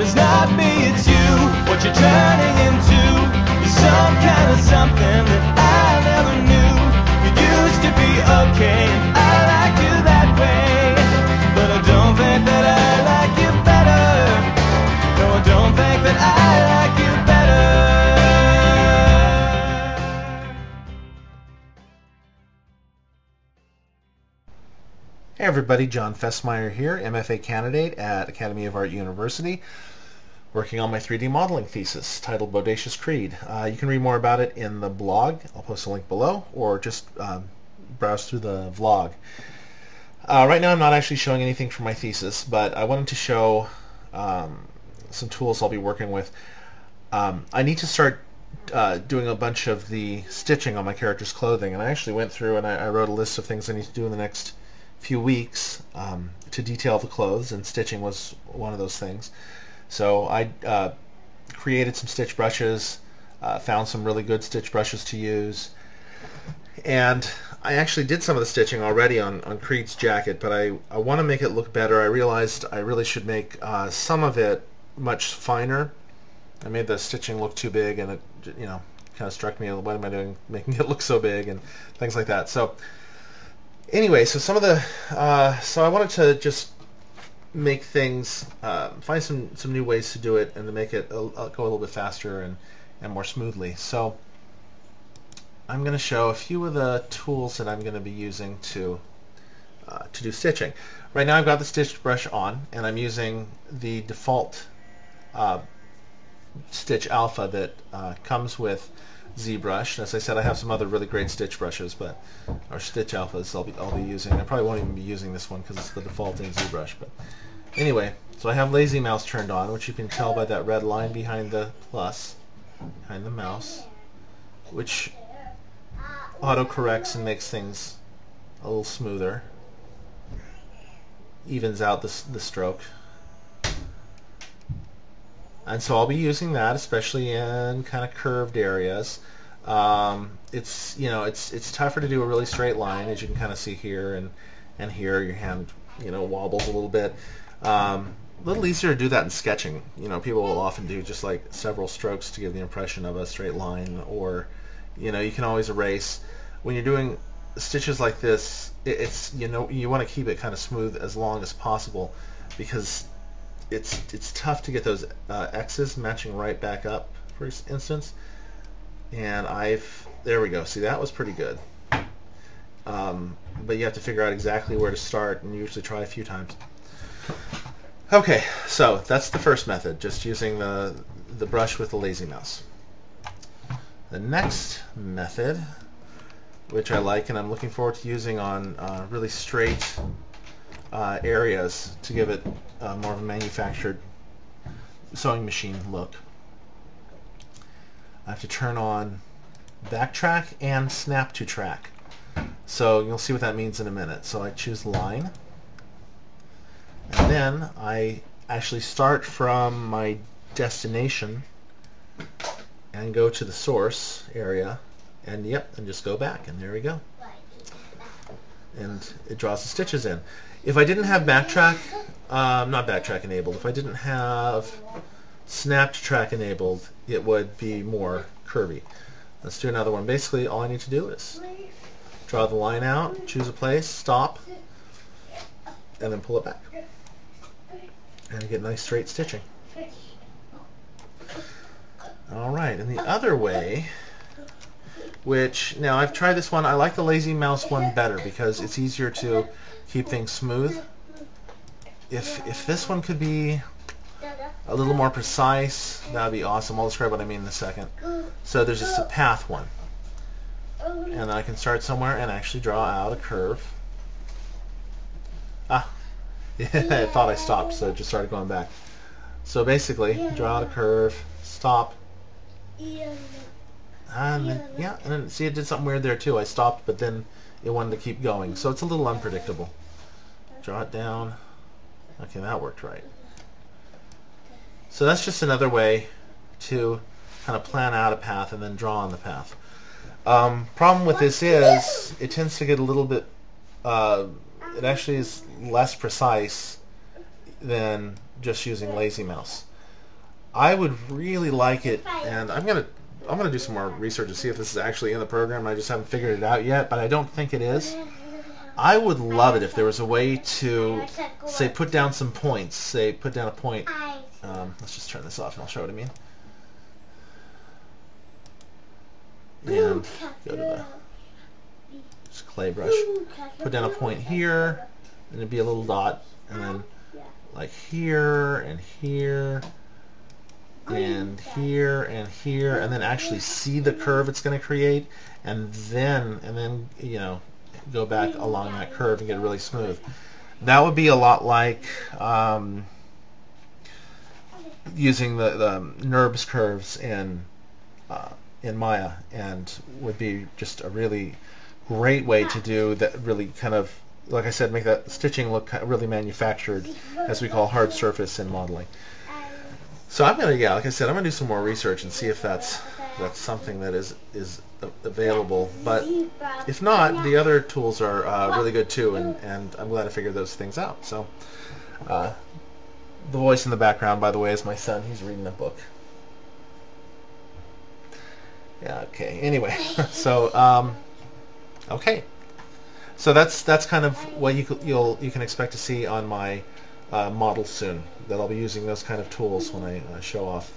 it's not me, it's you. What you're turning into is some kind of something that I never knew. You used to be okay, and I liked you that way, but I don't think that I like you better. No, I don't think that I like you better. Hey everybody, John Fessmeyer here, MFA candidate at Academy of Art University, working on my 3D modeling thesis titled Bodacious Creed. You can read more about it in the blog. I'll post a link below, or just browse through the vlog. Right now I'm not actually showing anything for my thesis, but I wanted to show some tools I'll be working with. I need to start doing a bunch of the stitching on my character's clothing, and I actually went through and I wrote a list of things I need to do in the next few weeks to detail the clothes, and stitching was one of those things. So I created some stitch brushes, found some really good stitch brushes to use, and I actually did some of the stitching already on Creed's jacket, but I want to make it look better. I realized I really should make some of it much finer. I made the stitching look too big, and it, you know, kind of struck me, what am I doing making it look so big, and things like that. So anyway, so some of the so I wanted to just make things, find some new ways to do it, and to make it go a little bit faster and more smoothly. So I'm going to show a few of the tools that I'm going to be using to do stitching. Right now I've got the stitch brush on, and I'm using the default Stitch Alpha that comes with zBrush. As I said, I have some other really great stitch brushes, but or Stitch Alphas I'll be using. I probably won't even be using this one because it's the default in zBrush. But anyway, so I have Lazy Mouse turned on, which you can tell by that red line behind the plus, behind the mouse, which auto-corrects and makes things a little smoother, evens out the stroke. And so I'll be using that, especially in kind of curved areas. It's, you know, it's tougher to do a really straight line, as you can kind of see here and here. Your hand, you know, wobbles a little bit. A little easier to do that in sketching. You know, people will often do just like several strokes to give the impression of a straight line, or, you know, you can always erase. When you're doing stitches like this, it's, you know, you want to keep it kind of smooth as long as possible, because it's tough to get those X's matching right back up, for instance. And there we go. See, that was pretty good. But you have to figure out exactly where to start, and usually try a few times. Okay, so that's the first method, just using the brush with the Lazy Mouse. The next method, which I like and I'm looking forward to using on really straight areas to give it more of a manufactured sewing machine look. I have to turn on Backtrack and Snap to Track. So you'll see what that means in a minute. So I choose Line, and then I actually start from my destination and go to the source area, and yep, and just go back, and there we go. And it draws the stitches in. If I didn't have Backtrack, not Backtrack enabled, if I didn't have Snap to Track enabled, it would be more curvy. Let's do another one. Basically, all I need to do is draw the line out, choose a place, stop, and then pull it back. And you get nice straight stitching. Alright, and the other way, which, now I've tried this one, I like the Lazy Mouse one better because it's easier to keep things smooth. If this one could be a little more precise, that would be awesome. I'll describe what I mean in a second. So there's just a path one, and I can start somewhere and actually draw out a curve. Ah, yeah, I thought I stopped, so it just started going back. So basically, draw out a curve, stop, and then, yeah, and then see, it did something weird there too. I stopped, but then it wanted to keep going, so it's a little unpredictable. Draw it down. Okay, that worked right. So that's just another way to kind of plan out a path and then draw on the path. Problem with this is it tends to get a little bit, it actually is less precise than just using Lazy Mouse. I would really like it, and I'm gonna do some more research to see if this is actually in the program. I just haven't figured it out yet, but I don't think it is. I would love it if there was a way to, say, put down some points. Say, put down a point. Let's just turn this off and I'll show what I mean. And go to the clay brush. Put down a point here, and it'd be a little dot, and then like here and here and here and here, and then actually see the curve it's going to create, and then you know, go back along that curve and get it really smooth. That would be a lot like using the NURBS curves in Maya, and would be just a really great way to do that. Really kind of, like I said, make that stitching look really manufactured, as we call hard surface in modeling. So I'm gonna, yeah, like I said, I'm gonna do some more research and see if that's something that is available. But if not, the other tools are really good too, and I'm glad I figured those things out. So the voice in the background, by the way, is my son. He's reading a book. Yeah. Okay. Anyway, so okay. So that's kind of what you can expect to see on my model soon. That I'll be using those kind of tools when I show off